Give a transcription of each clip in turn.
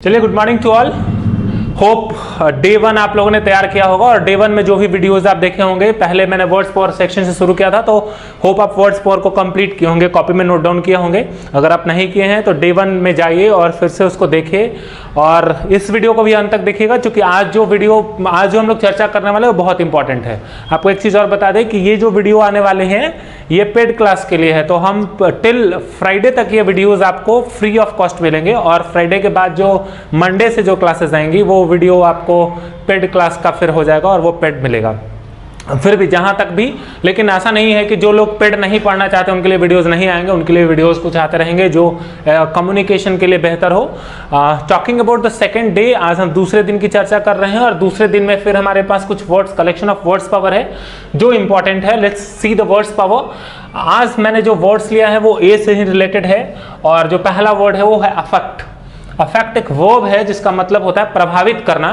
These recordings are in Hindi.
चलिए, good morning to all. Hope day 1 आप लोगों ने तैयार किया होगा और डे 1 में जो भी वीडियोस आप देखे होंगे, पहले मैंने वर्ड्स पावर सेक्शन से शुरू किया था, तो होप आप वर्ड्स पावर को कंप्लीट किए होंगे, कॉपी में नोट डाउन किए होंगे। अगर आप नहीं किए हैं तो डे 1 में जाइए और फिर से उसको देखिए और इस वीडियो को भी अंत तक देखिएगा, क्योंकि आज जो हम लोग चर्चा करने वाले हैं वो बहुत इंपॉर्टेंट है। आपको एक चीज़ और बता दें कि ये जो वीडियो आने वाले हैं ये पेड क्लास के लिए है, तो हम टिल फ्राइडे तक ये वीडियोस आपको फ्री ऑफ कॉस्ट मिलेंगे और फ्राइडे के बाद जो मंडे से जो क्लासेस आएंगी वो वीडियो आपको पेड क्लास का फिर हो जाएगा और वो पेड मिलेगा। फिर भी जहां तक भी, लेकिन ऐसा नहीं है कि जो लोग पेड नहीं पढ़ना चाहते उनके लिए वीडियोस नहीं आएंगे, उनके लिए वीडियोस कुछ आते रहेंगे जो कम्युनिकेशन के लिए बेहतर हो। Talking about the second day, आज हम दूसरे दिन की चर्चा कर रहे हैं और दूसरे दिन में फिर हमारे पास कुछ words, collection of words power है जो इंपॉर्टेंट है। Let's see the words power. आज मैंने जो वर्ड्स लिया है वो ए से ही रिलेटेड है और जो पहला वर्ड है वो है अफेक्ट। अफेक्ट एक वर्ब है जिसका मतलब होता है प्रभावित करना,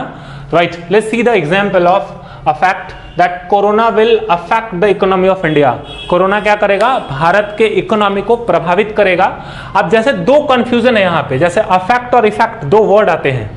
right. Let's see the example of affect that corona will affect the economy of India. Corona क्या करेगा? भारत के इकोनॉमी को प्रभावित करेगा। अब जैसे दो कंफ्यूजन है यहाँ पे, जैसे अफेक्ट और इफेक्ट दो वर्ड आते हैं,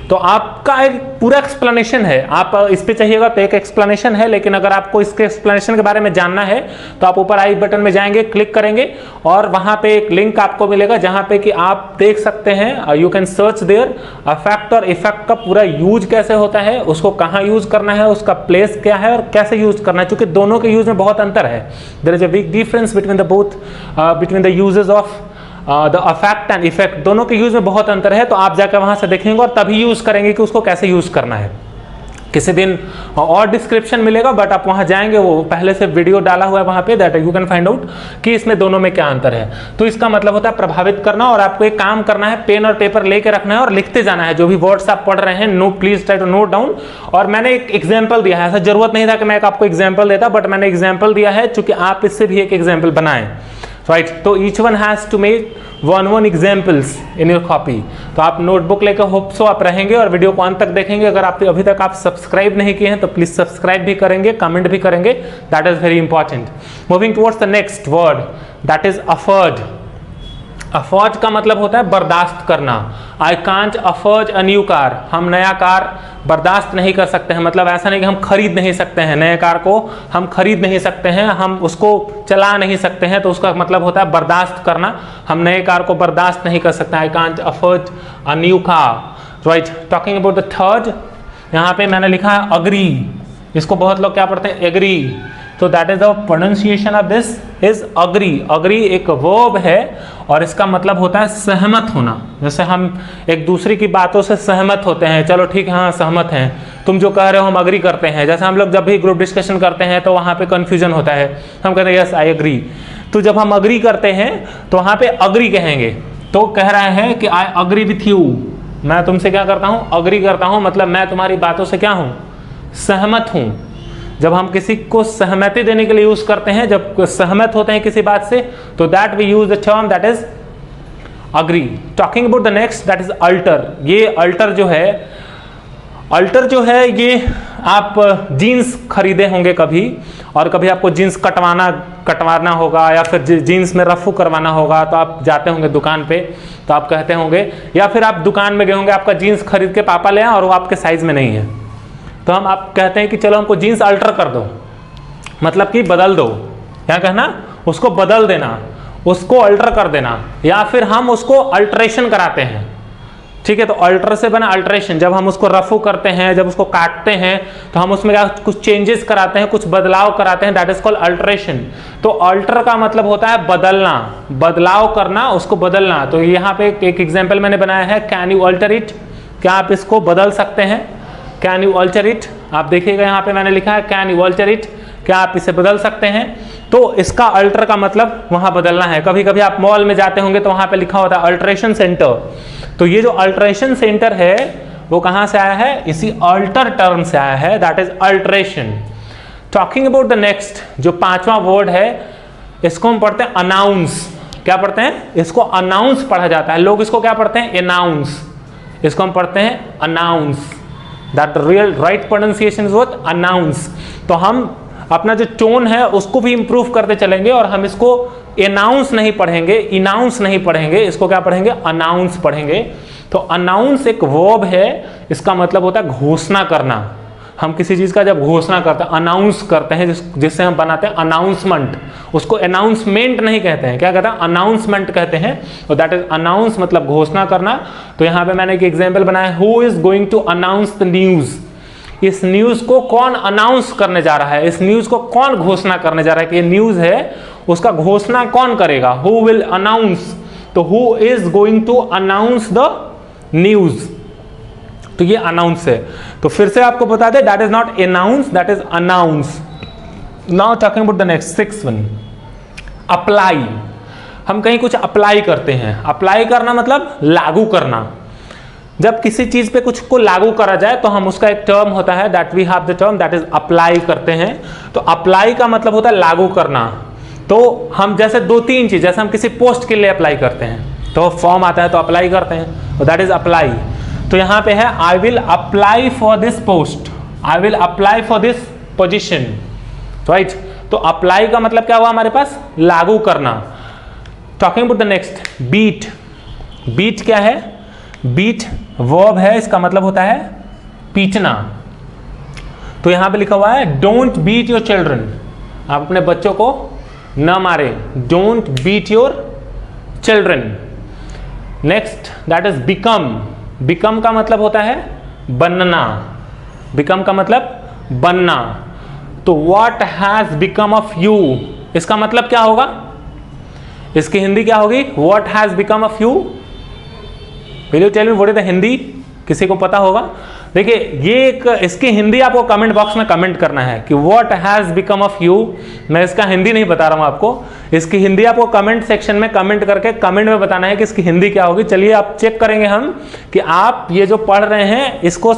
तो आपका एक पूरा एक्सप्लेनेशन है। आप इस पे चाहिएगा तो एक एक्सप्लेनेशन है, लेकिन अगर आपको इसके एक्सप्लेनेशन के बारे में जानना है तो आप ऊपर आई बटन में जाएंगे, क्लिक करेंगे और वहां पे एक लिंक आपको मिलेगा जहां पे कि आप देख सकते हैं, you can search there affect और इफेक्ट का पूरा यूज कैसे होता है, उसको कहाँ यूज करना है, उसका प्लेस क्या है और कैसे यूज करना है, क्योंकि दोनों के यूज में बहुत अंतर है। There is a big difference between the both, between the uses of the affect and effect. दोनों के यूज में बहुत अंतर है, तो आप जाकर वहां से देखेंगे और तभी यूज करेंगे कि उसको कैसे यूज करना है। किसी दिन और डिस्क्रिप्शन मिलेगा, बट आप वहां जाएंगे, वो पहले से वीडियो डाला हुआ है वहां पे, that you can find out कि इसमें दोनों में क्या अंतर है। तो इसका मतलब होता है प्रभावित करना, और आपको एक काम करना है, पेन और पेपर लेके रखना है और लिखते जाना है जो भी वर्ड्स आप पढ़ रहे हैं। No, please try to note down. और मैंने एक एग्जाम्पल दिया है, ऐसा जरूरत नहीं था कि मैं आपको एग्जाम्पल देता, बट मैंने एग्जाम्पल दिया है चूंकि आप इससे भी एक एग्जाम्पल बनाएं, राइट। तो each one has to make one examples in your copy. तो आप नोटबुक लेकर होप सो आप रहेंगे और वीडियो को अंत तक देखेंगे। अगर आप अभी तक आप सब्सक्राइब नहीं किए हैं तो प्लीज सब्सक्राइब भी करेंगे, कमेंट भी करेंगे, that is very important. Moving towards the next word, that is afford. Afford का मतलब होता है बर्दाश्त करना। I can't afford a new car. हम नया कार बर्दाश्त नहीं कर सकते हैं, मतलब ऐसा नहीं कि हम खरीद नहीं सकते हैं, नए कार को हम खरीद नहीं सकते हैं, हम उसको चला नहीं सकते हैं, तो उसका मतलब होता है बर्दाश्त करना। हम नए कार को बर्दाश्त नहीं कर सकते। I can't afford a new car, right. Talking about the third, यहाँ पे मैंने लिखा है अग्री। इसको बहुत लोग क्या पढ़ते हैं? एग्री। तो that is the pronunciation of this is agree. Agree एक वर्ब है और इसका मतलब होता है सहमत होना। जैसे हम एक दूसरे की बातों से सहमत होते हैं, चलो ठीक है, हाँ सहमत हैं, तुम जो कह रहे हो हम अग्री करते हैं। जैसे हम लोग जब भी ग्रुप डिस्कशन करते हैं तो वहाँ पे कन्फ्यूजन होता है, हम कहते हैं यस आई एग्री। तो जब हम अग्री करते हैं तो वहाँ पे अग्री कहेंगे, तो कह रहे हैं कि आई अग्री विथ यू, मैं तुमसे क्या करता हूँ? अग्री करता हूँ, मतलब मैं तुम्हारी बातों से क्या हूँ? सहमत हूँ। जब हम किसी को सहमति देने के लिए यूज करते हैं, जब सहमत होते हैं किसी बात से, तो that we use the term that is agree. Talking about the next, that is alter. ये अल्टर जो है, अल्टर जो है ये आप जीन्स खरीदे होंगे कभी, और कभी आपको जीन्स कटवाना होगा या फिर जीन्स में रफू करवाना होगा, तो आप जाते होंगे दुकान पे, तो आप कहते होंगे, या फिर आप दुकान में गए होंगे, आपका जीन्स खरीद के पापा ले आए और वो आपके साइज में नहीं है, तो हम आप कहते हैं कि चलो हमको जीन्स अल्टर कर दो, मतलब कि बदल दो। क्या कहना? उसको बदल देना, उसको अल्टर कर देना, या फिर हम उसको अल्टरेशन कराते हैं। ठीक है, तो अल्टर से बना अल्टरेशन। जब हम उसको रफू करते हैं, जब उसको काटते हैं, तो हम उसमें क्या कुछ चेंजेस कराते हैं, कुछ बदलाव कराते हैं, दैट इज कॉल्ड अल्टरेशन। तो अल्टर का मतलब होता है बदलना, बदलाव करना, उसको बदलना। तो यहाँ पे एक एग्जाम्पल मैंने बनाया है, कैन यू अल्टर इट? क्या आप इसको बदल सकते हैं? Can you alter it? आप देखिएगा यहाँ पे मैंने लिखा है कैन यू अल्टर इट, क्या आप इसे बदल सकते हैं? तो इसका अल्टर का मतलब वहां बदलना है। कभी कभी आप मॉल में जाते होंगे तो वहां पे लिखा होता है अल्टरेशन सेंटर। तो ये जो अल्टरेशन सेंटर है वो कहां से आया है? इसी अल्टर टर्म से आया है, that is alteration. Talking about the next, जो पांचवा वर्ड है, इसको हम पढ़ते हैं अनाउंस। क्या पढ़ते हैं? इसको अनाउंस पढ़ा जाता है। लोग इसको क्या पढ़ते हैं? अनाउंस। इसको हम पढ़ते हैं announce. That real right pronunciation is what? Announce. तो हम अपना जो टोन है उसको भी इंप्रूव करते चलेंगे और हम इसको अनाउंस नहीं पढ़ेंगे, इनाउंस नहीं पढ़ेंगे, इसको क्या पढ़ेंगे? अनाउंस पढ़ेंगे। तो अनाउंस एक वर्ब है, इसका मतलब होता है घोषणा करना। हम किसी चीज का जब घोषणा करते हैं, अनाउंस करते हैं, जिससे हम बनाते हैं अनाउंसमेंट, उसको अनाउंसमेंट नहीं कहते हैं, क्या कहते हैं, अनाउंसमेंट कहते हैं। और दैट इज अनाउंस मतलब घोषणा करना। तो यहाँ पे मैंने एक एग्जांपल बनाया, who is going to announce the news. इस न्यूज को कौन अनाउंस करने जा रहा है, इस न्यूज को कौन घोषणा करने जा रहा है कि ये न्यूज है, उसका घोषणा कौन करेगा, हु विल अनाउंस। तो who is going to announce the news, तो ये अनाउंस है। तो फिर से आपको बता दें, that is not announce, that is announce. Now talking about the next 6 one, apply. हम कहीं कुछ अप्लाई करते हैं, अप्लाई करना मतलब लागू करना। जब किसी चीज पे कुछ को लागू करा जाए तो हम उसका एक टर्म होता है, that we have the term that is apply करते हैं। तो अप्लाई का मतलब होता है लागू करना। तो हम जैसे 2-3 चीज, जैसे हम किसी पोस्ट के लिए अप्लाई करते हैं तो फॉर्म आता है तो अप्लाई करते हैं, तो दैट इज अप्लाई। तो यहां पे है I will apply for this post, I will apply for this position, right. तो अप्लाई का मतलब क्या हुआ हमारे पास, लागू करना। Talking about the next, beat. Beat क्या है, बीट वर्ब है, इसका मतलब होता है पीटना। तो यहां पे लिखा हुआ है डोंट बीट योर चिल्ड्रन, आप अपने बच्चों को न मारे, don't beat your children. Next that is become. Become का मतलब होता है बनना, बिकम का मतलब बनना। तो what has become of you, इसका मतलब क्या होगा, इसकी हिंदी क्या होगी, what has become of you. Will you tell me what is the Hindi, किसी को पता होगा। देखिए ये एक, इसकी हिंदी आपको कमेंट बॉक्स में कमेंट करना है कि what has become of you. मैं इसका हिंदी नहीं बता रहा हूं आपको, इसकी हिंदी आपको कमेंट सेक्शन में कमेंट करके कमेंट में बताना है कि इसकी हिंदी क्या होगी। चलिए आप चेक करेंगे हम कि आप ये जो पढ़ रहे हैं इसको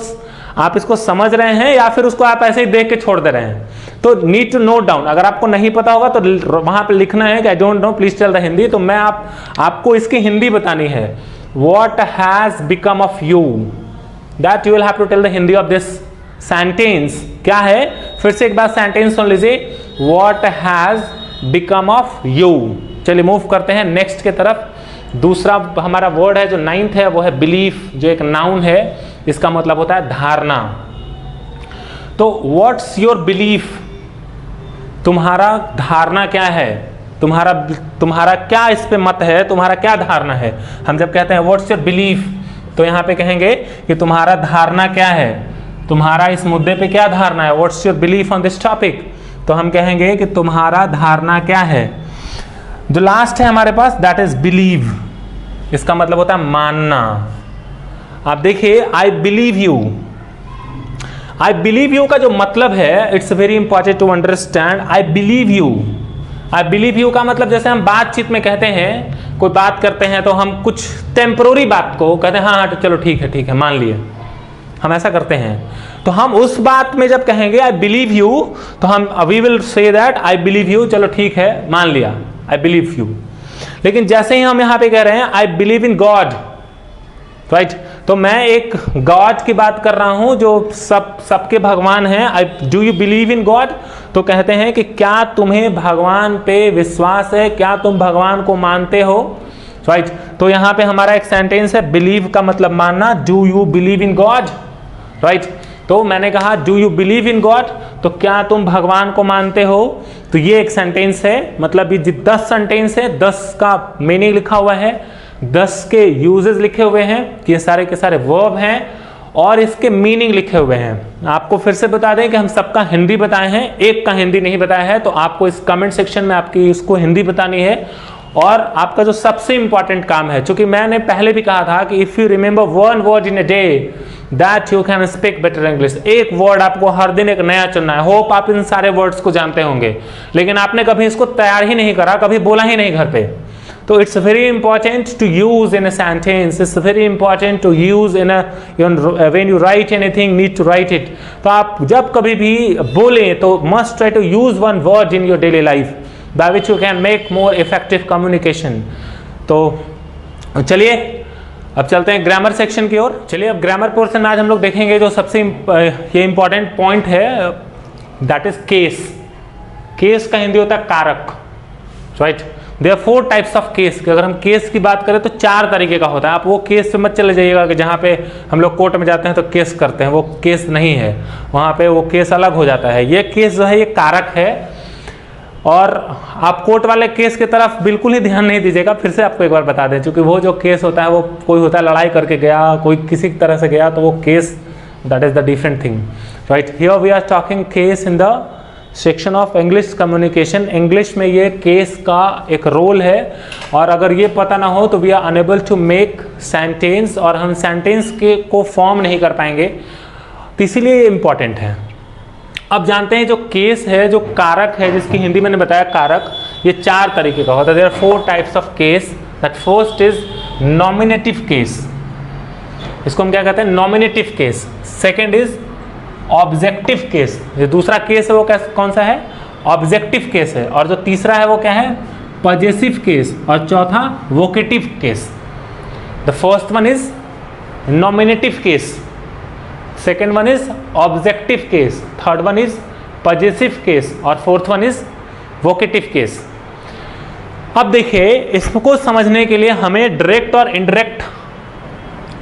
आप इसको समझ रहे हैं या फिर उसको आप ऐसे ही देख के छोड़ दे रहे हैं। तो नीड टू नोट डाउन, अगर आपको नहीं पता होगा तो वहां पे लिखना है कि I don't know, please tell the Hindi. तो मैं आपको इसकी हिंदी बतानी है, what has become of you, that you will have to tell the Hindi of this sentence. क्या है, फिर से एक बार सेंटेंस सुन लीजिए, what has become of you. चलिए मूव करते हैं नेक्स्ट के तरफ। दूसरा हमारा वर्ड है जो 9th है वो है बिलीफ, जो एक नाउन है, इसका मतलब होता है धारणा। तो व्हाट्स योर बिलीफ, तुम्हारा धारणा क्या है, तुम्हारा क्या इस पे मत है, तुम्हारा क्या धारणा है। हम जब कहते हैं व्हाट्स योर बिलीफ तो यहां पे कहेंगे कि तुम्हारा धारणा क्या है, तुम्हारा इस मुद्दे पे क्या धारणा है, what's your belief on this topic. तो हम कहेंगे कि तुम्हारा धारणा क्या है। जो लास्ट है हमारे पास दैट इज बिलीव, इसका मतलब होता है मानना। आप देखिए I believe you, I believe you का जो मतलब है, it's very important to understand. I believe you, I believe you का मतलब जैसे हम बातचीत में कहते हैं, कोई बात करते हैं तो हम कुछ टेम्पररी बात को कहते हैं हाँ चलो ठीक है मान लिए, हम ऐसा करते हैं। तो हम उस बात में जब कहेंगे आई बिलीव यू तो हम we will say that I believe you, चलो ठीक है मान लिया, आई बिलीव यू। लेकिन जैसे ही हम यहां पे कह रहे हैं I believe in God, right, तो मैं एक गॉड की बात कर रहा हूं जो सबके भगवान हैं। I do you believe in God, तो कहते हैं कि क्या तुम्हें भगवान पे विश्वास है, क्या तुम भगवान को मानते हो, राइट। तो यहां पे हमारा एक सेंटेंस है, बिलीव का मतलब मानना, do you believe in God, right. तो मैंने कहा do you believe in God, तो क्या तुम भगवान को मानते हो। तो ये एक सेंटेंस है, मतलब ये 10 सेंटेंस है, 10 का मीनिंग लिखा हुआ है, 10 के यूजेस लिखे हुए हैं, ये सारे के सारे वर्ब हैं और इसके मीनिंग लिखे हुए हैं। आपको फिर से बता दें कि हम सबका हिंदी बताए हैं, एक का हिंदी नहीं बताया है, तो आपको इस कमेंट सेक्शन में आपकी इसको हिंदी बतानी है। और आपका जो सबसे इंपॉर्टेंट काम है, क्योंकि मैंने पहले भी कहा था कि if you remember 1 word in a day that you can speak better English. एक वर्ड आपको हर दिन एक नया चुनना है। होप आप इन सारे वर्ड्स को जानते होंगे, लेकिन आपने कभी इसको तैयार ही नहीं करा, कभी बोला ही नहीं घर पे। तो it's very important to use in a sentence, it's very important to use in when you write anything, need to write it. तो आप जब कभी भी बोलें तो must try to use 1 word in your daily life by which you can make more effective communication। तो चलिए अब चलते हैं ग्रामर सेक्शन की ओर। चलिए अब ग्रामर पोर्शन में आज हम लोग देखेंगे जो सबसे ये इंपॉर्टेंट पॉइंट है, दैट इज केस। केस का हिंदी होता है कारक, right. There are 4 types of case. अगर हम केस की बात करें तो 4 तरीके का होता है। आप वो केस पे मत चले जाइएगा कि जहाँ पे हम लोग कोर्ट में जाते हैं तो केस करते हैं, वो केस नहीं है, वहाँ पे वो केस अलग हो जाता है। ये केस जो है ये कारक है, और आप कोर्ट वाले केस की तरफ बिल्कुल ही ध्यान नहीं दीजिएगा। फिर से आपको एक बार बता दें, क्योंकि वो जो केस होता है वो कोई होता है लड़ाई करके गया, कोई किसी तरह से गया, तो वो case that is the different thing, right. Here we are talking case in the section of English communication. English में ये केस का एक रोल है, और अगर ये पता ना हो तो we are unable to make sentence, और हम सेंटेंस के को फॉर्म नहीं कर पाएंगे, तो इसीलिए ये इंपॉर्टेंट है। अब जानते हैं जो केस है, जो कारक है, जिसकी हिंदी मैंने बताया कारक, ये 4 तरीके का होता है। There are 4 types of case. That first is nominative case, इसको हम क्या कहते हैं, nominative case. Second is objective case, जो दूसरा केस है वो कौन सा है, ऑब्जेक्टिव केस है। और जो तीसरा है वो क्या है, पजेसिव केस। और चौथा vocative case. The first one is nominative case, second one is objective case, third one is possessive case, और fourth one is vocative case. अब देखिए, इसको समझने के लिए हमें डायरेक्ट और इनडायरेक्ट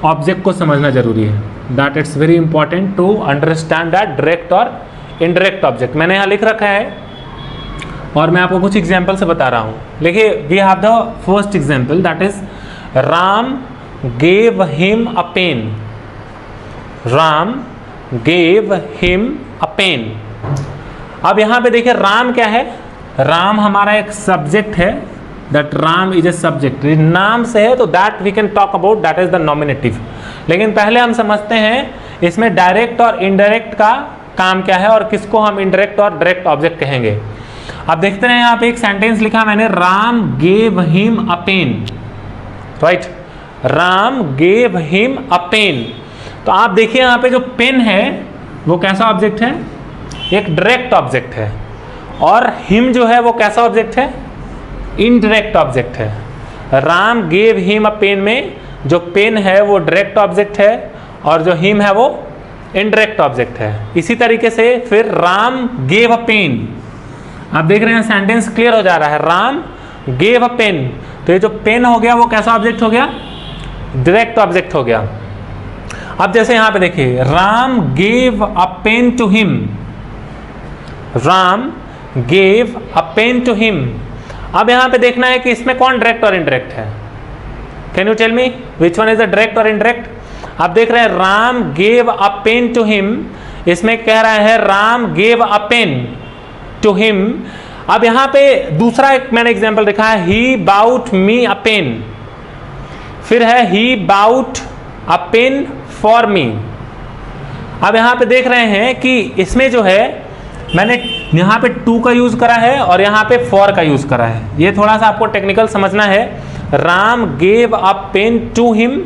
ऑब्जेक्ट को समझना जरूरी है। That it's very important to understand that direct और इनडायरेक्ट ऑब्जेक्ट। मैंने यहाँ लिख रखा है और मैं आपको कुछ एग्जाम्पल से बता रहा हूँ। देखिए, we have the first example, that is Ram gave him a pen. Ram gave him a pen. अब यहाँ पे देखिए राम क्या है, राम हमारा एक सब्जेक्ट है, that Ram is a subject. नाम से है तो that we can talk about, that is the nominative. लेकिन पहले हम समझते हैं इसमें डायरेक्ट और इनडायरेक्ट का काम क्या है, और किसको हम इनडायरेक्ट और डायरेक्ट ऑब्जेक्ट कहेंगे। अब देखते हैं यहाँ पे एक सेंटेंस लिखा मैंने, Ram gave him a pen, right. Ram gave him a pen. तो आप देखिए यहाँ पे जो पेन है वो कैसा ऑब्जेक्ट है, एक डायरेक्ट ऑब्जेक्ट है, और हिम जो है वो कैसा ऑब्जेक्ट है, इनडायरेक्ट ऑब्जेक्ट है। Ram gave him a pen में जो पेन है वो डायरेक्ट ऑब्जेक्ट है, और जो हिम है वो इनडायरेक्ट ऑब्जेक्ट है। इसी तरीके से फिर राम गेव अ पेन, आप देख रहे हैं सेंटेंस क्लियर हो जा रहा है, राम गेव अ पेन। तो ये जो पेन हो गया वो कैसा ऑब्जेक्ट हो गया, डायरेक्ट ऑब्जेक्ट हो गया। अब जैसे यहां पे देखिए, Ram gave a pen to him, Ram gave a pen to him. अब यहां पे देखना है कि इसमें कौन डायरेक्ट और इनडायरेक्ट है। Can you tell me which one is the direct और इनडायरेक्ट। आप देख रहे हैं Ram gave a pen to him, इसमें कह रहा है Ram gave a pen to him. अब यहां पे दूसरा एक मैंने एग्जांपल लिखा है, he bought me a pen, फिर है he bought a pen for me. अब यहां पे देख रहे हैं कि इसमें जो है मैंने यहाँ पे टू का यूज करा है और यहाँ पे फॉर का यूज करा है। ये थोड़ा सा आपको टेक्निकल समझना है। Ram gave a pen to him,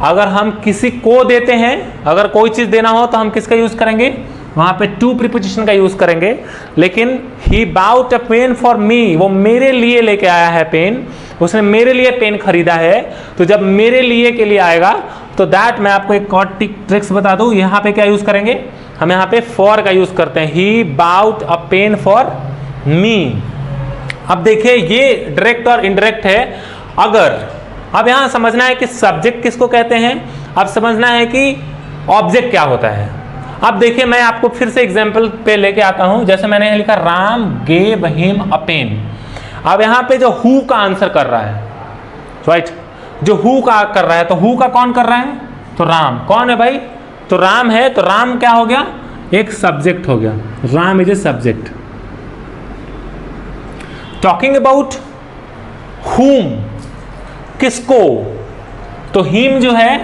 अगर हम किसी को देते हैं, अगर कोई चीज देना हो तो हम किसका यूज करेंगे, वहां पे टू प्रीपोजिशन का यूज करेंगे। लेकिन he bought a pen for me, वो मेरे लिए लेके आया है पेन, उसने मेरे लिए पेन खरीदा है। तो जब मेरे लिए के लिए आएगा तो दैट, मैं आपको एक और ट्रिक्स बता दूं, यहाँ पे क्या यूज करेंगे, हम यहाँ पे फॉर का यूज करते हैं, he bought a pen for me. अब देखिए ये डायरेक्ट और इनडायरेक्ट है। अगर अब यहां समझना है कि सब्जेक्ट किसको कहते हैं, अब समझना है कि ऑब्जेक्ट क्या होता है। अब देखिए मैं आपको फिर से एग्जांपल पे लेके आता हूं। जैसे मैंने लिखा Ram gave him a pen. अब यहां पे जो हु का आंसर कर रहा है, राइट, जो हु का कर रहा है, तो हु का कौन कर रहा है, तो राम। कौन है भाई, तो राम है। तो राम क्या हो गया, एक सब्जेक्ट हो गया, Ram is a subject. Talking about हुम, किसको, तो हिम जो है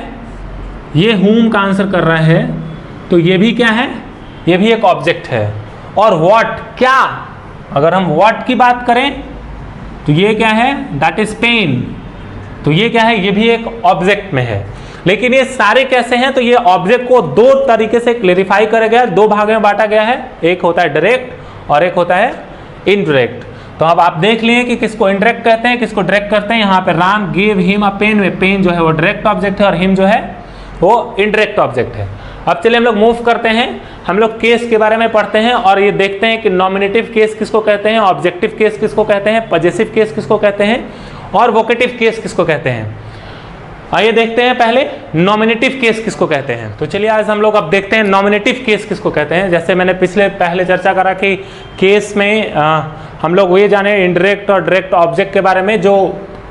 ये हुम का आंसर कर रहा है, तो ये भी क्या है, ये भी एक ऑब्जेक्ट है। और व्हाट, क्या, अगर हम व्हाट की बात करें तो ये क्या है, दैट इज पेन, तो ये क्या है, ये भी एक ऑब्जेक्ट में है। लेकिन ये सारे कैसे हैं, तो ये ऑब्जेक्ट को दो तरीके से क्लेरिफाई करा गया, दो भागों में बांटा गया है, एक होता है डायरेक्ट और एक होता है इनडायरेक्ट। तो अब आप देख लिए कि किसको इनडायरेक्ट कहते हैं, किसको डायरेक्ट कहते हैं। यहाँ पे Ram give him a pen में पेन जो है वो डायरेक्ट ऑब्जेक्ट है और हिम जो है वो इनडायरेक्ट ऑब्जेक्ट है। अब चलिए हम लोग मूव करते हैं, हम लोग केस के बारे में पढ़ते हैं और ये देखते हैं कि नॉमिनेटिव केस किसको कहते हैं, ऑब्जेक्टिव केस किसको कहते हैं, पजेसिव केस किसको कहते हैं और वोकेटिव केस किसको कहते हैं। आइए देखते हैं पहले नॉमिनेटिव केस किसको कहते हैं। तो चलिए आज हम लोग अब देखते हैं नॉमिनेटिव केस किसको कहते हैं। जैसे मैंने पहले चर्चा करा कि केस में हम लोग ये जाने इनडायरेक्ट और डायरेक्ट ऑब्जेक्ट के बारे में, जो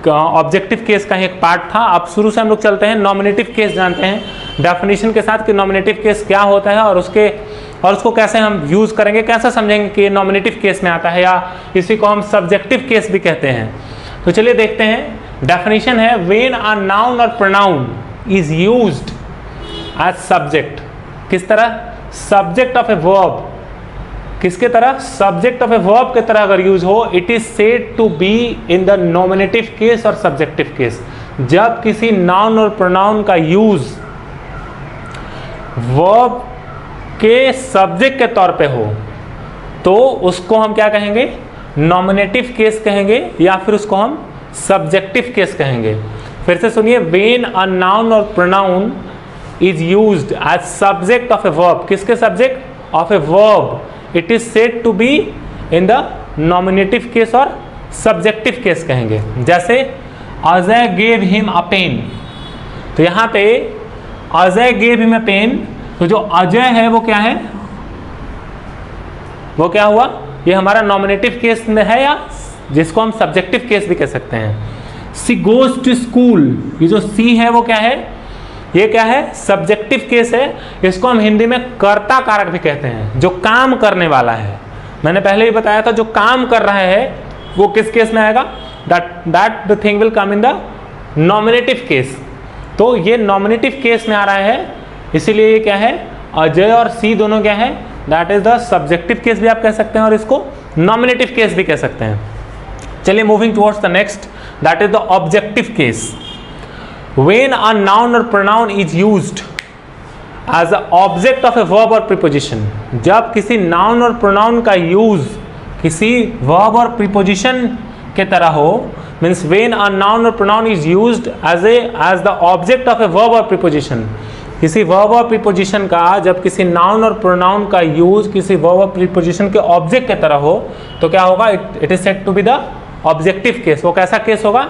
ऑब्जेक्टिव केस का ही एक पार्ट था। अब शुरू से हम लोग चलते हैं नॉमिनेटिव केस जानते हैं डेफिनेशन के साथ कि नॉमिनेटिव केस क्या होता है और उसको कैसे हम यूज करेंगे, कैसे समझेंगे कि नॉमिनेटिव केस में आता है, या इसी को हम सब्जेक्टिव केस भी कहते हैं। तो चलिए देखते हैं। डेफिनेशन है व्हेन अ नाउन और pronoun is used as subject, किस तरह, सब्जेक्ट ऑफ ए वर्ब, किसके तरह, सब्जेक्ट ऑफ ए वर्ब के तरह अगर यूज हो, it is said to be in the nominative case और सब्जेक्टिव केस। जब किसी नाउन और प्रोनाउन का यूज वर्ब के सब्जेक्ट के तौर पे हो तो उसको हम क्या कहेंगे, नॉमिनेटिव केस कहेंगे या फिर उसको हम सब्जेक्टिव केस कहेंगे। फिर से सुनिए, व्हेन अ नाउन और pronoun is used as subject of a verb, किसके subject, of a verb, it is said to be in the nominative case और सब्जेक्टिव केस कहेंगे। जैसे Ajay gave him a pen, तो यहाँ पे Ajay gave him a pen, तो जो अजय है वो क्या है, वो क्या हुआ, ये हमारा नॉमिनेटिव केस में है या जिसको हम सब्जेक्टिव केस भी कह सकते हैं। सी गोज टू स्कूल, ये जो सी है वो क्या है, ये क्या है, सब्जेक्टिव केस है। इसको हम हिंदी में कर्ता कारक भी कहते हैं, जो काम करने वाला है। मैंने पहले ही बताया था जो काम कर रहा है वो किस केस में आएगा, that the thing will come in the nominative case. तो ये नॉमिनेटिव केस में आ रहा है, इसीलिए ये क्या है, अजय और सी दोनों क्या है, that is the subjective case भी आप कह सकते हैं और इसको नॉमिनेटिव केस भी कह सकते हैं। चलिए moving towards the next, that is the objective case. When a noun और pronoun is used as a object of a verb और प्रीपोजिशन, जब किसी नाउन और प्रोनाउन का यूज किसी वर्ब और प्रीपोजिशन के तरह हो, मीन्स व्हेन अ नाउन और pronoun is used as the object of a verb और प्रीपोजिशन, किसी वर्ब और प्रीपोजिशन का, जब किसी नाउन और प्रोनाउन का यूज किसी वर्ब और प्रीपोजिशन के ऑब्जेक्ट के तरह हो तो क्या होगा, it is said to be the objective case. वो कैसा केस होगा,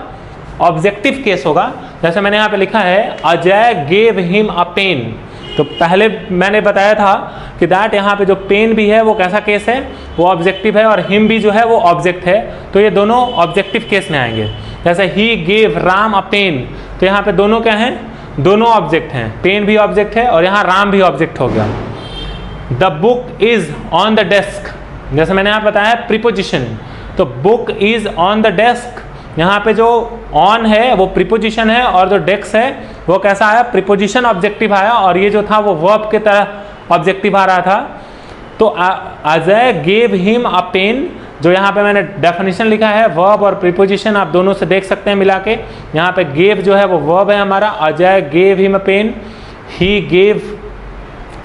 ऑब्जेक्टिव केस होगा। जैसे मैंने यहाँ पे लिखा है Ajay gave him a pen, तो पहले मैंने बताया था कि दैट यहाँ पे जो पेन भी है वो कैसा केस है, वो ऑब्जेक्टिव है, और हिम भी जो है वो ऑब्जेक्ट है, तो ये दोनों ऑब्जेक्टिव केस में आएंगे। जैसे ही गेव राम अ पेन, तो यहाँ पे दोनों क्या हैं, दोनों ऑब्जेक्ट हैं, पेन भी ऑब्जेक्ट है और यहाँ राम भी ऑब्जेक्ट हो गया। The book is on the desk, जैसे मैंने यहाँ बताया प्रीपोजिशन, तो book is on the desk, यहाँ पे जो ऑन है वो प्रीपोजिशन है और जो डेस्क है वो कैसा आया, प्रीपोजिशन ऑब्जेक्टिव आया, और ये जो था वो वर्ब के तरह ऑब्जेक्टिव आ रहा था। तो Ajay gave him a pen, जो यहाँ पे मैंने डेफिनेशन लिखा है, वर्ब और प्रीपोजिशन आप दोनों से देख सकते हैं मिला के। यहाँ पे गेव जो है वो वर्ब है हमारा, Ajay gave him a pen, he gave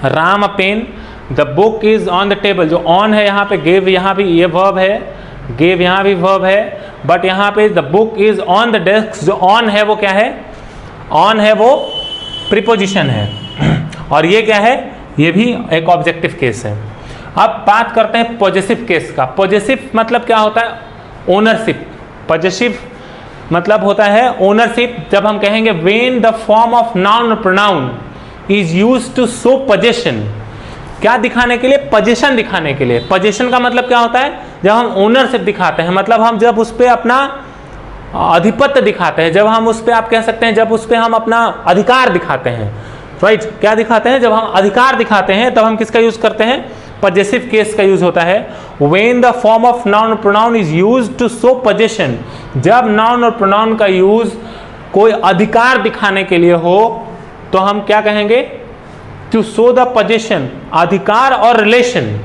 Ram a pen, the book is on the table, जो ऑन है यहाँ पे, गेव यहाँ भी ये वर्ब है, गेव यहाँ भी वर्ब है, बट यहाँ पे the book is on the desk, जो ऑन है वो क्या है, ऑन है वो प्रीपोजिशन है, और ये क्या है, ये भी एक ऑब्जेक्टिव केस है। अब बात करते हैं पॉजेसिव केस का। पॉजेसिव मतलब क्या होता है, ओनरशिप। पॉजेसिव मतलब होता है ओनरशिप। जब हम कहेंगे when the form of noun और pronoun is used to show possession, क्या दिखाने के लिए, पोजीशन दिखाने के लिए। पोजीशन का मतलब क्या होता है, जब हम ओनरशिप दिखाते हैं, मतलब हम जब उस पर अपना आधिपत्य दिखाते हैं, जब हम उस पर, आप कह सकते हैं जब उस पर हम अपना अधिकार दिखाते हैं, राइट, क्या दिखाते हैं, जब हम अधिकार दिखाते हैं तब हम किसका यूज करते हैं, पॉजेसिव केस का यूज होता है। When the form of noun और pronoun is used to show position, जब नाउन और प्रोनाउन का यूज कोई अधिकार दिखाने के लिए हो तो हम क्या कहेंगे, टू शो द पोजीशन, अधिकार और रिलेशन।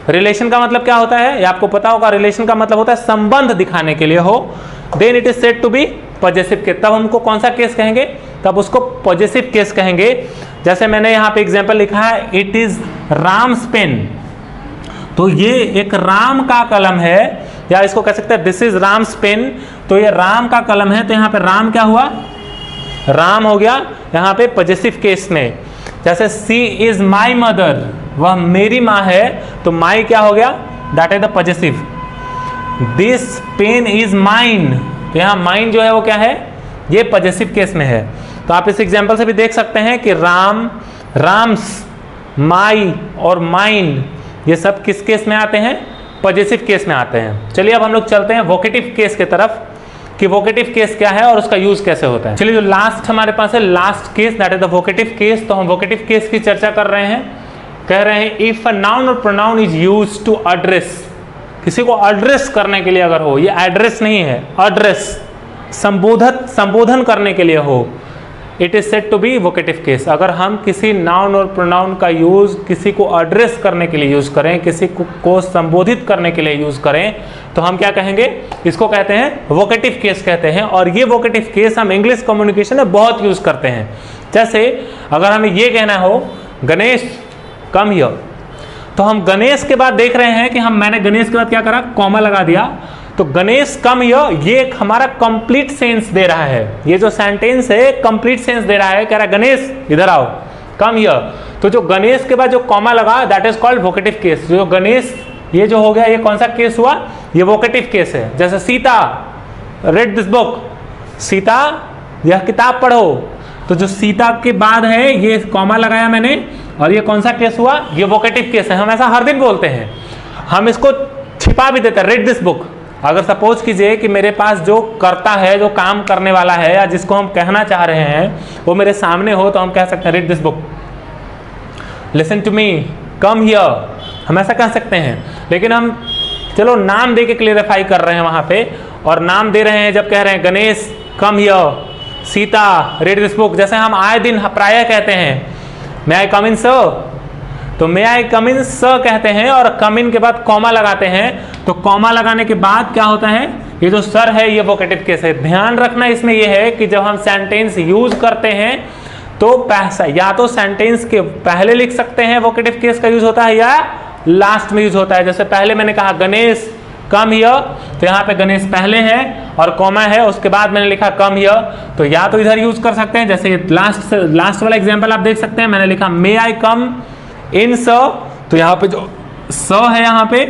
रिलेशन का मतलब क्या होता है, ये आपको पता होगा, रिलेशन का मतलब होता है संबंध दिखाने के लिए हो, then it is said to be possessive case. तब हमको कौन सा केस कहेंगे, तब उसको पॉजेसिव केस कहेंगे। जैसे मैंने यहाँ पे एग्जांपल लिखा है, इट इज राम्स पेन, तो ये एक राम का कलम है, या इसको कह सकते हैं दिस इज राम्स पेन, तो ये राम का कलम है, तो यहाँ पे राम क्या हुआ, राम हो गया यहाँ पे पॉजेसिव केस में। जैसे सी इज माई मदर, वह मेरी माँ है, तो माई क्या हो गया, that is the possessive. This pen is mine, तो यहाँ माइन जो है वो क्या है, ये पॉजेसिव केस में है। तो आप इस एग्जाम्पल से भी देख सकते हैं कि राम, राम्स, माई और माइन ये सब किस केस में आते हैं, पॉजेसिव केस में आते हैं। चलिए अब हम लोग चलते हैं वोकेटिव केस की तरफ कि वोकेटिव केस क्या है और उसका यूज कैसे होता है। चलिए जो लास्ट हमारे पास है, last case that is the vocative case. तो हम वोकेटिव केस की चर्चा कर रहे हैं। कह रहे हैं इफ अ नाउन और pronoun is used to address, किसी को एड्रेस करने के लिए अगर हो, ये एड्रेस नहीं है, एड्रेस संबोधन करने के लिए हो, it is said to be vocative case. अगर हम किसी नाउन और प्रोनाउन का यूज किसी को एड्रेस करने के लिए यूज करें, किसी को संबोधित करने के लिए यूज करें, तो हम क्या कहेंगे, इसको कहते हैं वोकेटिव केस कहते हैं। और ये वोकेटिव केस हम इंग्लिश कम्युनिकेशन में बहुत यूज करते हैं। जैसे अगर हमें ये कहना हो गणेश कम हियर, तो हम गणेश के बाद देख रहे हैं कि मैंने गणेश के बाद क्या करा, कॉमा लगा दिया, तो गणेश कम हियर ये एक हमारा कंप्लीट सेंस दे रहा है। ये जो सेंटेंस है कंप्लीट सेंस दे रहा है, कह रहा है गणेश इधर आओ, कम हियर। तो जो गणेश के बाद जो कॉमा लगा that is called vocative case. जो गणेश ये जो हो गया, ये कौन सा केस हुआ, ये वोकेटिव केस है। जैसे Sita read this book, Sita यह किताब पढ़ो, तो जो सीता के बाद है ये कॉमा लगाया मैंने, और ये कौन सा केस हुआ, ये वोकेटिव केस है। हम ऐसा हर दिन बोलते हैं, हम इसको छिपा भी देते हैं, रेड दिस बुक। अगर सपोज कीजिए कि मेरे पास जो करता है, जो काम करने वाला है, या जिसको हम कहना चाह रहे हैं वो मेरे सामने हो, तो हम कह सकते हैं read this book, listen to me, come here, हम ऐसा कह सकते हैं। लेकिन हम चलो नाम दे के क्लियरिफाई कर रहे हैं वहां पे, और नाम दे रहे हैं जब कह रहे हैं Ganesh come here, Sita read this book. जैसे हम आए दिन प्रायः कहते हैं मे आई कम इन सर, तो मे आई कम इन सर कहते हैं और कम इन के बाद कॉमा लगाते हैं। तो कॉमा लगाने के बाद क्या होता है, ये जो सर है ये वोकेटिव केस है। ध्यान रखना इसमें ये है कि जब हम सेंटेंस यूज करते हैं तो या तो सेंटेंस के पहले लिख सकते हैं वोकेटिव केस का यूज होता है, या लास्ट में यूज होता है। जैसे पहले मैंने कहा गणेश कम हियर, तो यहाँ पे गणेश पहले है और कॉमा है, उसके बाद मैंने लिखा कम हियर, तो या तो इधर यूज कर सकते हैं। जैसे लास्ट वाला एग्जाम्पल आप देख सकते हैं, मैंने लिखा मे आई कम इन स, तो यहाँ पे जो स है यहाँ पे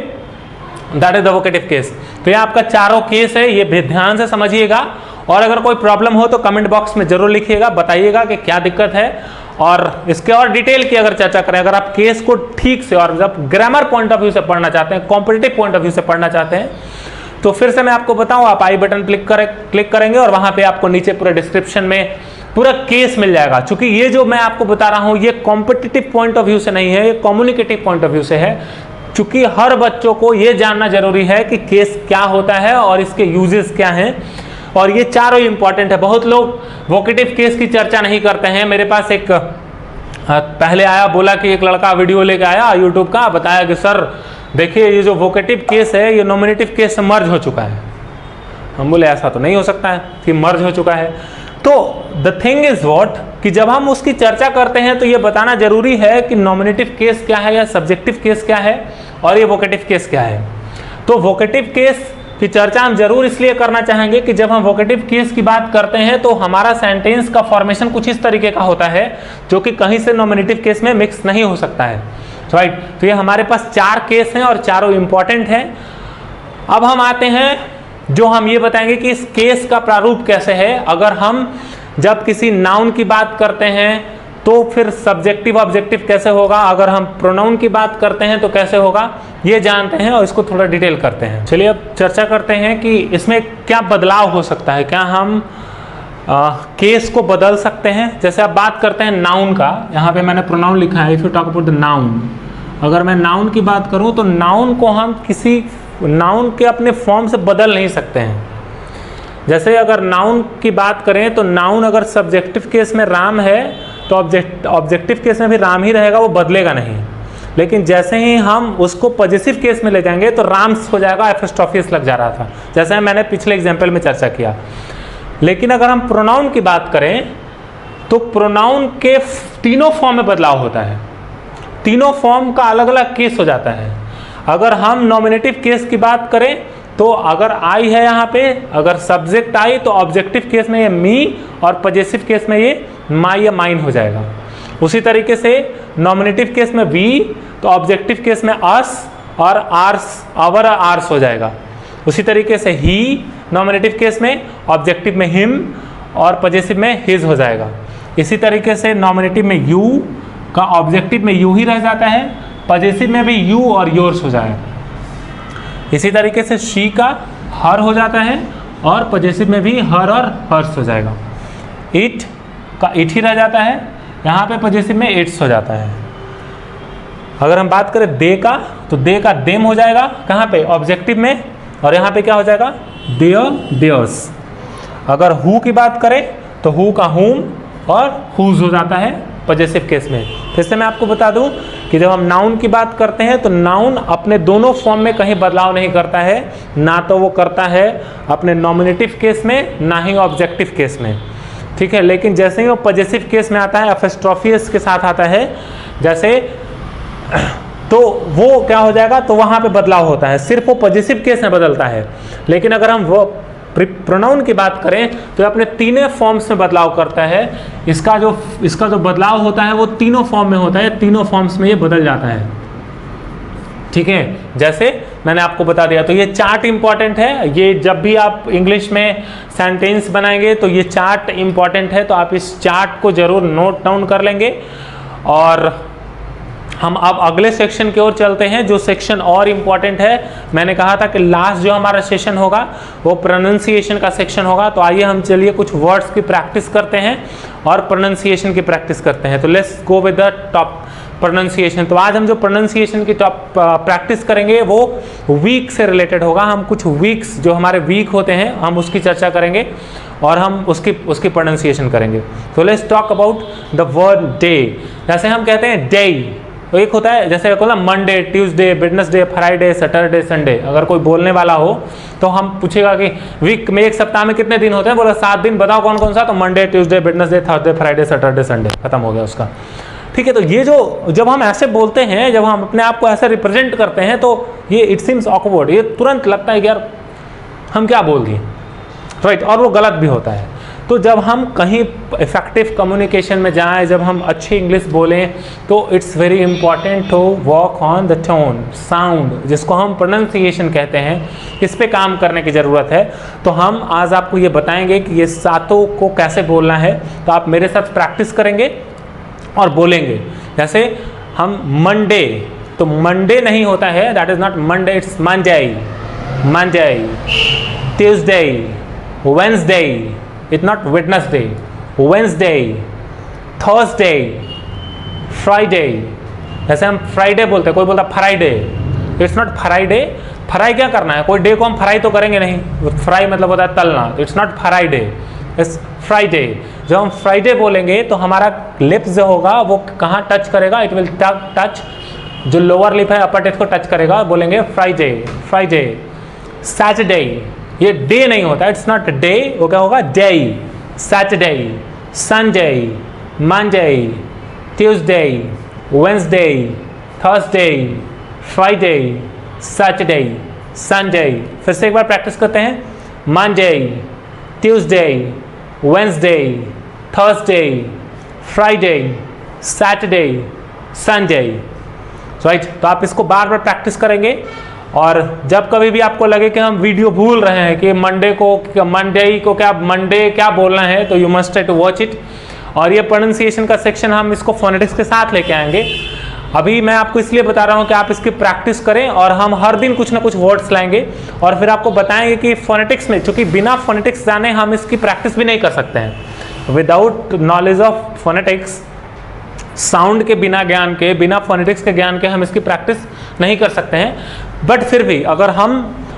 that is the vocative case. तो ये आपका चारों केस है, ये ध्यान से समझिएगा। और अगर कोई प्रॉब्लम हो तो कमेंट बॉक्स में जरूर लिखिएगा, बताइएगा कि क्या दिक्कत है, और इसके और डिटेल की अगर चर्चा करें। अगर आप केस को ठीक से और जब ग्रामर पॉइंट ऑफ व्यू से पढ़ना चाहते हैं, कॉम्पिटिटिव पॉइंट ऑफ व्यू से पढ़ना चाहते हैं, तो फिर से मैं आपको बताऊं, आप आई बटन क्लिक करेंगे और वहां पे आपको नीचे पूरा डिस्क्रिप्शन में पूरा केस मिल जाएगा। क्योंकि ये जो मैं आपको बता रहा हूं ये कॉम्पिटिटिव पॉइंट ऑफ व्यू से नहीं है, ये कम्युनिकेटिव पॉइंट ऑफ व्यू से है। क्योंकि हर बच्चों को ये जानना जरूरी है कि केस क्या होता है और इसके यूजेस क्या हैं, और ये चारों इंपॉर्टेंट है। बहुत लोग वोकेटिव केस की चर्चा नहीं करते हैं। मेरे पास एक पहले आया, बोला कि एक लड़का वीडियो लेके आया यूट्यूब का, बताया कि सर देखिए ये जो वोकेटिव केस है ये नॉमिनेटिव केस से मर्ज हो चुका है। हम बोले ऐसा तो नहीं हो सकता है कि मर्ज हो चुका है। तो द थिंग इज व्हाट कि जब हम उसकी चर्चा करते हैं तो ये बताना जरूरी है कि नॉमिनेटिव केस क्या है या सब्जेक्टिव केस क्या है और ये वोकेटिव केस क्या है। तो वोकेटिव केस की चर्चा हम जरूर इसलिए करना चाहेंगे कि जब हम वोकेटिव केस की बात करते हैं तो हमारा सेंटेंस का फॉर्मेशन कुछ इस तरीके का होता है जो कि कहीं से नॉमिनेटिव केस में मिक्स नहीं हो सकता है, राइट। तो ये हमारे पास 4 केस हैं और चारों इंपॉर्टेंट हैं। अब हम आते हैं जो हम ये बताएंगे कि इस केस का प्रारूप कैसे है। अगर हम जब किसी नाउन की बात करते हैं तो फिर सब्जेक्टिव ऑब्जेक्टिव कैसे होगा, अगर हम प्रोनाउन की बात करते हैं तो कैसे होगा, ये जानते हैं और इसको थोड़ा डिटेल करते हैं। चलिए अब चर्चा करते हैं कि इसमें क्या बदलाव हो सकता है, क्या हम केस को बदल सकते हैं। जैसे आप बात करते हैं नाउन का, यहाँ पे मैंने प्रोनाउन लिखा है, if you talk about the noun. अगर मैं नाउन की बात करूँ तो नाउन को हम किसी नाउन के अपने फॉर्म से बदल नहीं सकते हैं। जैसे अगर नाउन की बात करें तो नाउन अगर सब्जेक्टिव केस में राम है तो ऑब्जेक्टिव केस में भी राम ही रहेगा, वो बदलेगा नहीं। लेकिन जैसे ही हम उसको पॉजिटिव केस में ले जाएंगे तो राम्स हो जाएगा, एपोस्ट्रोफिस लग जा रहा था, जैसे मैंने पिछले एग्जाम्पल में चर्चा किया। लेकिन अगर हम प्रोनाउन की बात करें तो प्रोनाउन के तीनों फॉर्म में बदलाव होता है, तीनों फॉर्म का अलग अलग केस हो जाता है। अगर हम नॉमिनेटिव केस की बात करें तो अगर आई है यहाँ पे, अगर सब्जेक्ट आई तो ऑब्जेक्टिव केस में ये मी और पॉजिटिव केस में ये माई या माइन हो जाएगा। उसी तरीके से नॉमिनेटिव केस में वी, तो ऑब्जेक्टिव केस में अस और आर्स, आवर आर्स हो जाएगा। उसी तरीके से ही नॉमिनेटिव केस में, ऑब्जेक्टिव में हिम और पजेसिव में हिज हो जाएगा। इसी तरीके से नॉमिनेटिव में यू का ऑब्जेक्टिव में यू ही रह जाता है, पजेसिव में भी यू और योर्स हो जाएगा। इसी तरीके से शी का हर हो जाता है और पजेसिव में भी हर और हर्स हो जाएगा। इट का इट ही रह जाता है, यहाँ पे पजेसिव में इट्स हो जाता है। अगर हम बात करें दे का, तो दे का देम हो जाएगा, कहाँ पे, ऑब्जेक्टिव में, और यहाँ पे क्या हो जाएगा, देयर देयर्स। अगर हु की बात करें तो हु का हुम और हुज हो जाता है पजेसिव केस में। फिर से मैं आपको बता दूं कि जब हम नाउन की बात करते हैं तो नाउन अपने दोनों फॉर्म में कहीं बदलाव नहीं करता है, ना तो वो करता है अपने नॉमिनेटिव केस में, ना ही ऑब्जेक्टिव केस में, ठीक है। लेकिन जैसे ही वो पजेसिव केस में आता है, एपोस्ट्रोफियस के साथ आता है जैसे, तो वो क्या हो जाएगा, तो वहाँ पे बदलाव होता है, सिर्फ वो पजेसिव केस में बदलता है। लेकिन अगर हम वो प्रोनाउन की बात करें तो अपने तीनों फॉर्म्स में बदलाव करता है। इसका जो बदलाव होता है वो तीनों फॉर्म में होता है, तीनों फॉर्म्स में ये बदल जाता है, ठीक है। जैसे मैंने आपको बता दिया, तो ये चार्ट इंपॉर्टेंट है। ये जब भी आप इंग्लिश में सेंटेंस बनाएंगे तो ये चार्ट इंपॉर्टेंट है, तो आप इस चार्ट को जरूर नोट डाउन कर लेंगे। और हम अब अगले सेक्शन की ओर चलते हैं, जो सेक्शन और इम्पॉर्टेंट है। मैंने कहा था कि लास्ट जो हमारा सेशन होगा वो प्रोनाउंसिएशन का सेक्शन होगा। तो आइए हम चलिए कुछ वर्ड्स की प्रैक्टिस करते हैं और प्रोनाउंसिएशन की प्रैक्टिस करते हैं। तो let's go with the top pronunciation. तो आज हम जो प्रोनाउंसिएशन की टॉप प्रैक्टिस करेंगे वो वीक से रिलेटेड होगा। हम कुछ वीक्स जो हमारे वीक होते हैं हम उसकी चर्चा करेंगे और हम उसकी प्रोनाउंसिएशन करेंगे। तो let's talk about the word day. जैसे हम कहते हैं डे, तो एक होता है जैसे बोला Monday, Tuesday, Wednesday, Friday, Saturday, Sunday. अगर कोई बोलने वाला हो तो हम पूछेगा कि वीक में, एक सप्ताह में कितने दिन होते हैं, बोला 7 दिन, बताओ कौन कौन सा, तो Monday, Tuesday, Wednesday, Thursday, Friday, Saturday, Sunday, खत्म हो गया उसका, ठीक है। तो ये जब हम ऐसे बोलते हैं, जब हम अपने आप को ऐसे रिप्रेजेंट करते हैं तो ये इट सीम्स ऑकवर्ड, ये तुरंत लगता है कि यार हम क्या बोल दिए, राइट, और वो गलत भी होता है। तो जब हम कहीं इफेक्टिव कम्युनिकेशन में जाएं, जब हम अच्छी इंग्लिश बोलें, तो it's very important to work on the tone, sound, जिसको हम प्रोनाउंसिएशन कहते हैं। इस पे काम करने की ज़रूरत है। तो हम आज आपको ये बताएंगे कि ये सातों को कैसे बोलना है। तो आप मेरे साथ प्रैक्टिस करेंगे और बोलेंगे। जैसे हम मंडे, तो मंडे नहीं होता है, that is not Monday, it's Monday, Monday, Tuesday, Wednesday, it's not Wednesday, Wednesday, Thursday, Friday। जैसे हम फ्राइडे बोलते हैं, कोई बोलता Friday, it's not Friday. Fry क्या करना है, कोई डे को हम फ्राई तो करेंगे नहीं, फ्राई मतलब होता है तलना, it's not Friday, it's Friday. जब हम फ्राइडे बोलेंगे तो हमारा लिप्स जो होगा वो कहाँ टच करेगा, इट विल टच, जो लोअर लिप है अपर टिप को टच करेगा, बोलेंगे फ्राइडे, फ्राइडे। सैटरडे, ये डे नहीं होता, इट्स नॉट डे, वो क्या होगा, day. Saturday, Sunday, Monday, Tuesday, Wednesday, Thursday, Friday, Saturday, Sunday. फिर से एक बार प्रैक्टिस करते हैं, Monday, Tuesday, Wednesday, Thursday, Friday, Saturday, Sunday, right. तो आप इसको बार बार प्रैक्टिस करेंगे। और जब कभी भी आपको लगे कि हम वीडियो भूल रहे हैं कि मंडे को क्या बोलना है, तो you must try to watch it. और ये प्रोनाउंसिएशन का सेक्शन हम इसको फोनेटिक्स के साथ लेके आएंगे। अभी मैं आपको इसलिए बता रहा हूँ कि आप इसकी प्रैक्टिस करें, और हम हर दिन कुछ ना कुछ वर्ड्स लाएंगे और फिर आपको बताएंगे कि फोनेटिक्स में, क्योंकि बिना फोनेटिक्स जाने हम इसकी प्रैक्टिस भी नहीं कर सकते हैं। Without knowledge of phonetics, sound के बिना ज्ञान के, बिना फोनेटिक्स के ज्ञान के हम इसकी प्रैक्टिस नहीं कर सकते हैं। बट फिर भी अगर हम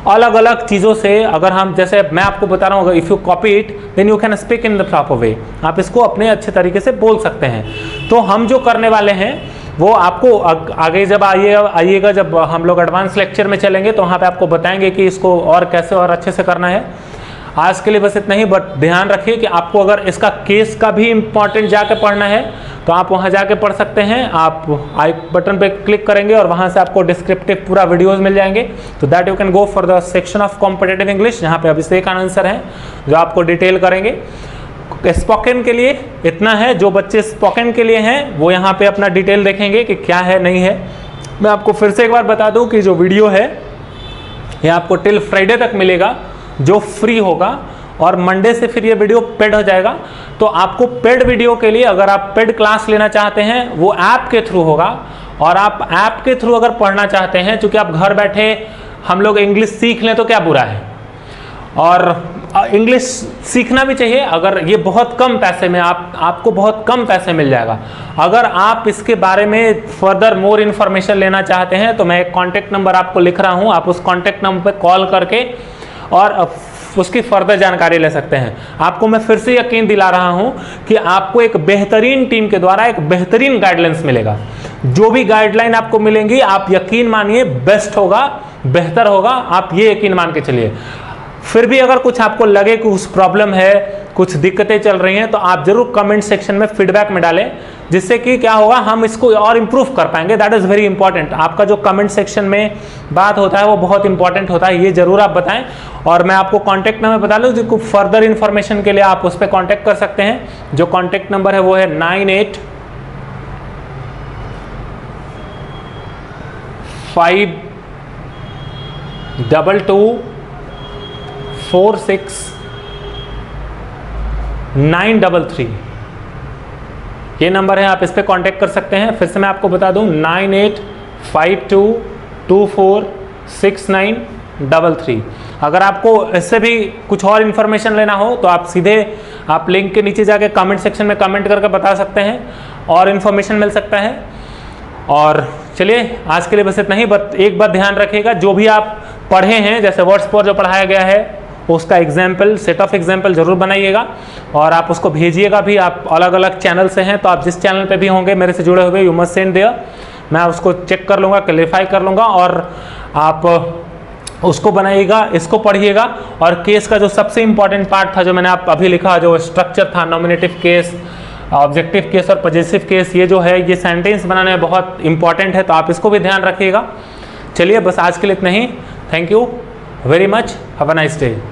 अलग अलग चीज़ों से, अगर हम, जैसे मैं आपको बता रहा हूँ, if you copy it then you can speak in the proper way, आप इसको अपने अच्छे तरीके से बोल सकते हैं। तो हम जो करने वाले हैं वो आपको आगे जब आइएगा, जब हम लोग एडवांस लेक्चर में चलेंगे तो वहाँ पे आपको बताएंगे कि इसको और कैसे और अच्छे से करना है। आज के लिए बस इतना ही। बट ध्यान रखिए कि आपको अगर इसका केस का भी इम्पॉर्टेंट जाके पढ़ना है तो आप वहाँ जाके पढ़ सकते हैं। आप आई बटन पे क्लिक करेंगे और वहाँ से आपको डिस्क्रिप्टिव पूरा वीडियोस मिल जाएंगे। तो that you can go for the section of competitive English, जहाँ पे अभिषेक आनंद सर हैं जो आपको डिटेल करेंगे। स्पोकन के लिए इतना है, जो बच्चे स्पोकन के लिए हैं वो यहाँ पे अपना डिटेल देखेंगे कि क्या है नहीं है। मैं आपको फिर से एक बार बता दूं कि जो वीडियो है ये आपको टिल फ्राइडे तक मिलेगा जो फ्री होगा, और मंडे से फिर ये वीडियो पेड हो जाएगा। तो आपको पेड वीडियो के लिए अगर आप पेड क्लास लेना चाहते हैं वो ऐप के थ्रू होगा, और आप ऐप के थ्रू अगर पढ़ना चाहते हैं, चूँकि आप घर बैठे हम लोग इंग्लिश सीख लें तो क्या बुरा है, और इंग्लिश सीखना भी चाहिए। अगर ये बहुत कम पैसे में आपको बहुत कम पैसे मिल जाएगा। अगर आप इसके बारे में फर्दर मोर इन्फॉर्मेशन लेना चाहते हैं तो मैं एक कॉन्टैक्ट नंबर आपको लिख रहा हूँ, आप उस कॉन्टैक्ट नंबर पर कॉल करके और उसकी फर्दर जानकारी ले सकते हैं। आपको मैं फिर से यकीन दिला रहा हूँ कि आपको एक बेहतरीन टीम के द्वारा एक बेहतरीन गाइडलाइंस मिलेगा। जो भी गाइडलाइन आपको मिलेंगी आप यकीन मानिए बेस्ट होगा, बेहतर होगा, आप ये यकीन मान के चलिए। फिर भी अगर कुछ आपको लगे कि कुछ प्रॉब्लम है, कुछ दिक्कतें चल रही हैं, तो आप जरूर कमेंट सेक्शन में फीडबैक में डालें, जिससे कि क्या होगा हम इसको और इम्प्रूव कर पाएंगे। That is very important. आपका जो कमेंट सेक्शन में बात होता है वो बहुत इंपॉर्टेंट होता है, ये जरूर आप बताएं। और मैं आपको कॉन्टैक्ट नंबर बता दूँ, जो फर्दर इन्फॉर्मेशन के लिए आप उस पर कॉन्टैक्ट कर सकते हैं। जो कॉन्टैक्ट नंबर है वो है 9852246933। ये नंबर है, आप इस पर कांटेक्ट कर सकते हैं। फिर से मैं आपको बता दूं 9852246933। अगर आपको इससे भी कुछ और इन्फॉर्मेशन लेना हो तो आप सीधे आप लिंक के नीचे जाके कमेंट सेक्शन में कमेंट करके बता सकते हैं और इन्फॉर्मेशन मिल सकता है। और चलिए आज के लिए बस इतना ही। एक बात ध्यान रखिएगा, जो भी आप पढ़े हैं, जैसे वर्ड्स पर जो पढ़ाया गया है उसका एग्जाम्पल, सेट ऑफ एग्जाम्पल जरूर बनाइएगा और आप उसको भेजिएगा भी। आप अलग अलग चैनल से हैं तो आप जिस चैनल पे भी होंगे मेरे से जुड़े हुए, यू मस्ट सेंड देयर। मैं उसको चेक कर लूँगा, क्लेरिफाई कर लूँगा और आप उसको बनाइएगा, इसको पढ़िएगा। और केस का जो सबसे इंपॉर्टेंट पार्ट था जो मैंने आप अभी लिखा, जो स्ट्रक्चर था, नॉमिनेटिव केस, ऑब्जेक्टिव केस और पॉजेसिव केस, ये जो है ये सेंटेंस बनाने में बहुत इंपॉर्टेंट है, तो आप इसको भी ध्यान रखिएगा। चलिए बस आज के लिए इतना ही। Thank you very much, have a nice day.